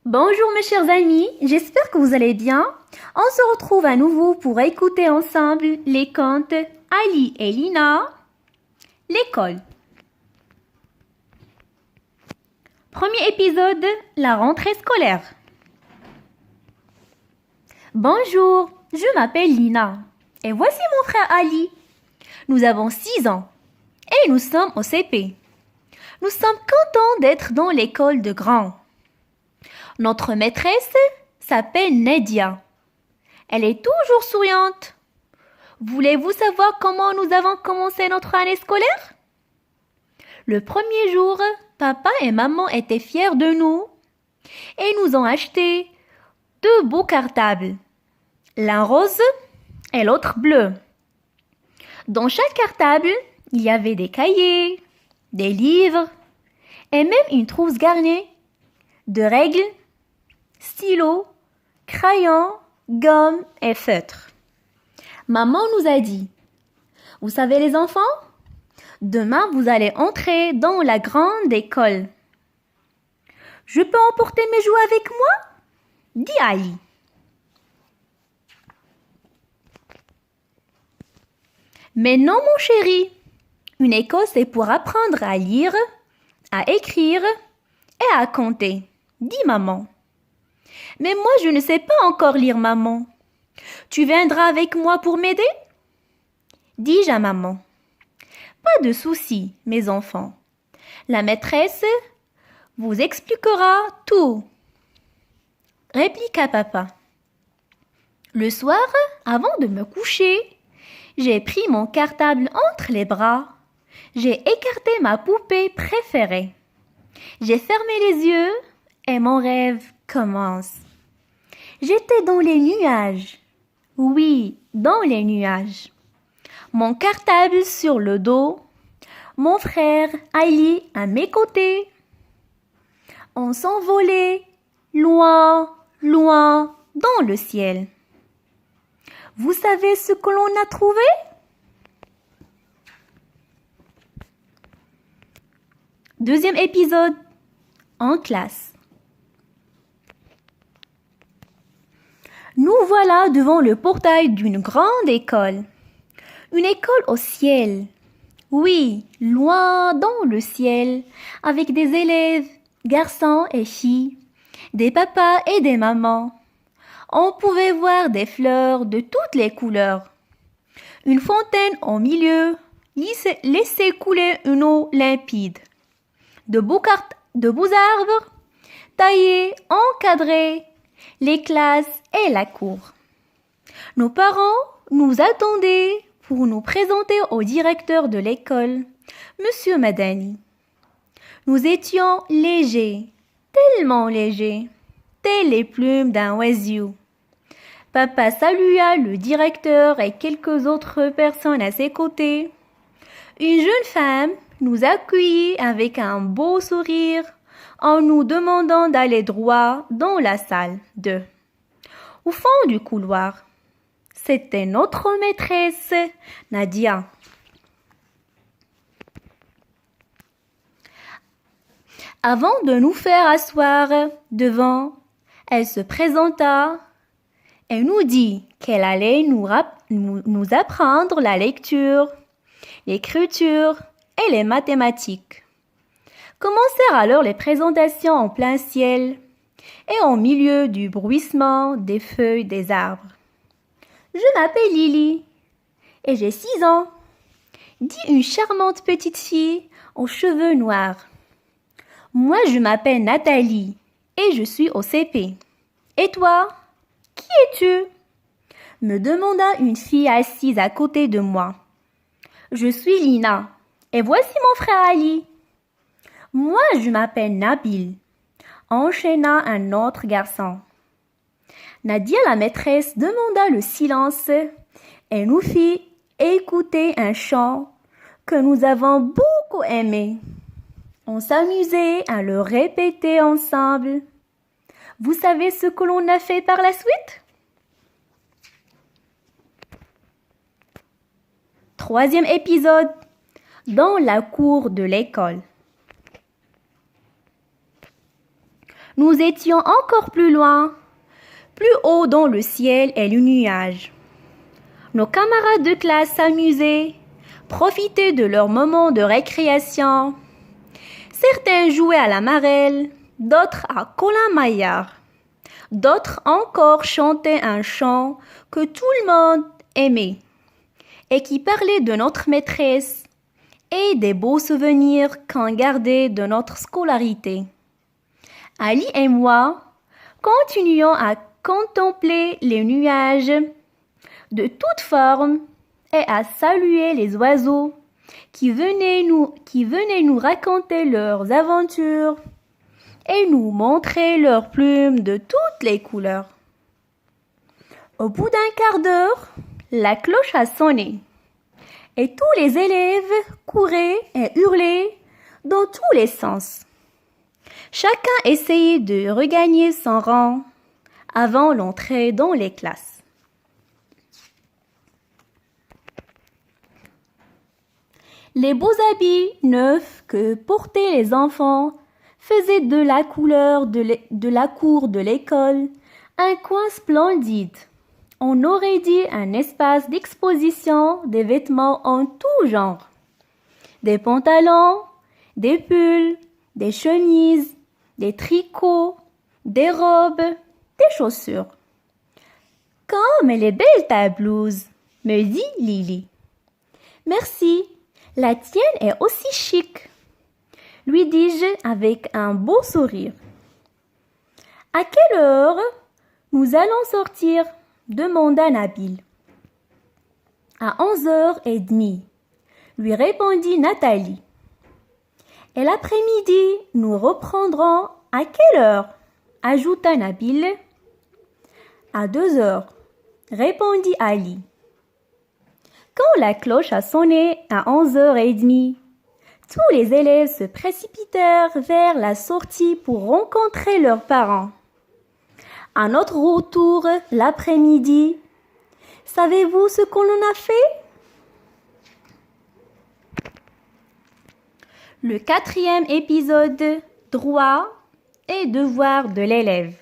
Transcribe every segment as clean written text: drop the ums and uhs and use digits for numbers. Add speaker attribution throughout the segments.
Speaker 1: Bonjour mes chers amis, j'espère que vous allez bien. On se retrouve à nouveau pour écouter ensemble les contes Ali et Lina. L'école. Premier épisode, la rentrée scolaire. Bonjour, je m'appelle Lina et voici mon frère Ali. Nous avons 6 ans et nous sommes au CP. Nous sommes contents d'être dans l'école de grands. Notre maîtresse s'appelle Nadia. Elle est toujours souriante. Voulez-vous savoir comment nous avons commencé notre année scolaire? Le premier jour, papa et maman étaient fiers de nous et nous ont acheté 2 beaux cartables, l'un rose et l'autre bleu. Dans chaque cartable, il y avait des cahiers, des livres et même une trousse garnie de règles, stylos, crayons, gomme et feutres. Maman nous a dit, vous savez les enfants, demain vous allez entrer dans la grande école. Je peux emporter mes jouets avec moi? Dit Ali. Mais non mon chéri, une école c'est pour apprendre à lire, à écrire et à compter, dit maman. Mais moi je ne sais pas encore lire maman. Tu viendras avec moi pour m'aider? Dis-je à maman. Pas de souci, mes enfants. La maîtresse vous expliquera tout, répliqua papa. Le soir, avant de me coucher, j'ai pris mon cartable entre les bras. J'ai écarté ma poupée préférée. J'ai fermé les yeux et mon rêve commence. J'étais dans les nuages. Oui, dans les nuages. Mon cartable sur le dos, mon frère Ali à mes côtés. On s'envolait loin, loin dans le ciel. Vous savez ce que l'on a trouvé? Deuxième épisode, en classe. Nous voilà devant le portail d'une grande école. Une école au ciel. Oui, loin dans le ciel, avec des élèves, garçons et filles, des papas et des mamans. On pouvait voir des fleurs de toutes les couleurs. Une fontaine au milieu laissait couler une eau limpide. De beaux arbres, taillés, encadrés, les classes et la cour. Nos parents nous attendaient pour nous présenter au directeur de l'école, Monsieur Madani. Nous étions légers, tellement légers, tels les plumes d'un oiseau. Papa salua le directeur et quelques autres personnes à ses côtés. Une jeune femme nous accueillit avec un beau sourire en nous demandant d'aller droit dans la salle 2. Au fond du couloir, c'était notre maîtresse, Nadia. Avant de nous faire asseoir devant, elle se présenta et nous dit qu'elle allait nous apprendre la lecture, l'écriture et les mathématiques. Commencèrent alors les présentations en plein ciel et au milieu du bruissement des feuilles des arbres. Je m'appelle Lily et j'ai 6 ans, dit une charmante petite fille aux cheveux noirs. Moi, je m'appelle Nathalie et je suis au CP. Et toi, qui es-tu? Me demanda une fille assise à côté de moi. Je suis Lina et voici mon frère Ali. Moi, je m'appelle Nabil, enchaîna un autre garçon. Nadia, la maîtresse, demanda le silence et nous fit écouter un chant que nous avons beaucoup aimé. On s'amusait à le répéter ensemble. Vous savez ce que l'on a fait par la suite? Troisième épisode, dans la cour de l'école. Nous étions encore plus loin, plus haut dans le ciel et le nuage. Nos camarades de classe s'amusaient, profitaient de leur moment de récréation. Certains jouaient à la marelle, d'autres à Colin-Maillard. D'autres encore chantaient un chant que tout le monde aimait et qui parlait de notre maîtresse et des beaux souvenirs qu'on gardait de notre scolarité. Ali et moi continuions à contempler les nuages de toutes formes et à saluer les oiseaux qui venaient nous raconter leurs aventures et nous montrer leurs plumes de toutes les couleurs. Au bout d'un quart d'heure, la cloche a sonné et tous les élèves couraient et hurlaient dans tous les sens. Chacun essayait de regagner son rang avant l'entrée dans les classes. Les beaux habits neufs que portaient les enfants faisaient de la couleur de la cour de l'école un coin splendide. On aurait dit un espace d'exposition des vêtements en tout genre. Des pantalons, des pulls, des chemises, des tricots, des robes, des chaussures. Comme elle est belle ta blouse, me dit Lily. Merci, la tienne est aussi chic, lui dis-je avec un beau sourire. À quelle heure nous allons sortir? Demanda Nabil. À 11h30, lui répondit Nathalie. Et l'après-midi, nous reprendrons à quelle heure? Ajouta Nabil. À 2h, répondit Ali. Quand la cloche a sonné à 11h30, tous les élèves se précipitèrent vers la sortie pour rencontrer leurs parents. À notre retour l'après-midi, savez-vous ce qu'on en a fait? Le 4e épisode, droit et devoir de l'élève.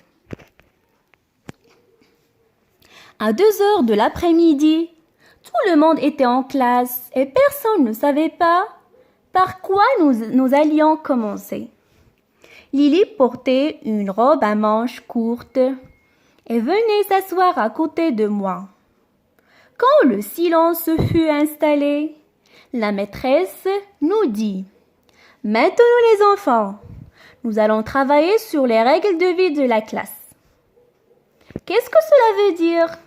Speaker 1: À 2h de l'après-midi, tout le monde était en classe et personne ne savait pas par quoi nous allions commencer. Lily portait une robe à manches courtes et venait s'asseoir à côté de moi. Quand le silence fut installé, la maîtresse nous dit « Maintenant les enfants, nous allons travailler sur les règles de vie de la classe. » « Qu'est-ce que cela veut dire ?»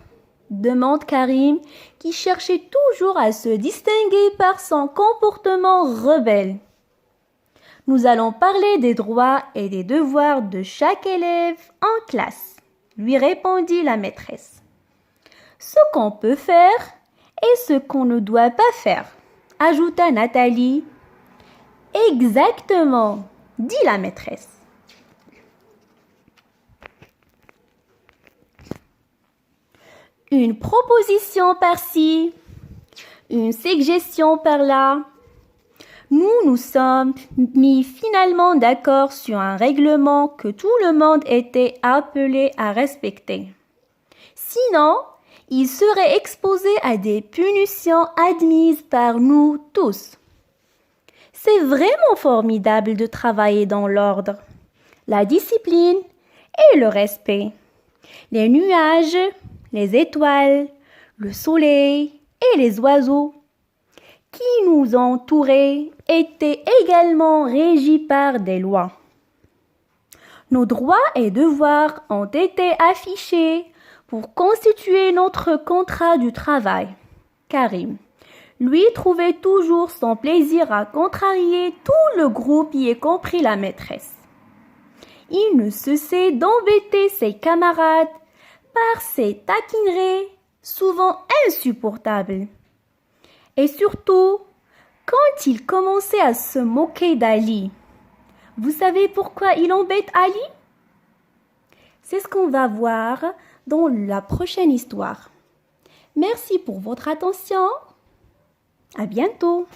Speaker 1: demande Karim, qui cherchait toujours à se distinguer par son comportement rebelle. « Nous allons parler des droits et des devoirs de chaque élève en classe, » lui répondit la maîtresse. « Ce qu'on peut faire et ce qu'on ne doit pas faire, » ajouta Nathalie. « Exactement, » dit la maîtresse. Une proposition par-ci, une suggestion par-là. Nous sommes mis finalement d'accord sur un règlement que tout le monde était appelé à respecter. Sinon, il serait exposé à des punitions admises par nous tous. C'est vraiment formidable de travailler dans l'ordre, la discipline et le respect. Les nuages, les étoiles, le soleil et les oiseaux qui nous entouraient étaient également régis par des lois. Nos droits et devoirs ont été affichés pour constituer notre contrat du travail. Karim, lui, trouvait toujours son plaisir à contrarier tout le groupe, y compris la maîtresse. Il ne cessait d'embêter ses camarades par ses taquineries souvent insupportables. Et surtout, quand il commençait à se moquer d'Ali. Vous savez pourquoi il embête Ali? C'est ce qu'on va voir dans la prochaine histoire. Merci pour votre attention. À bientôt.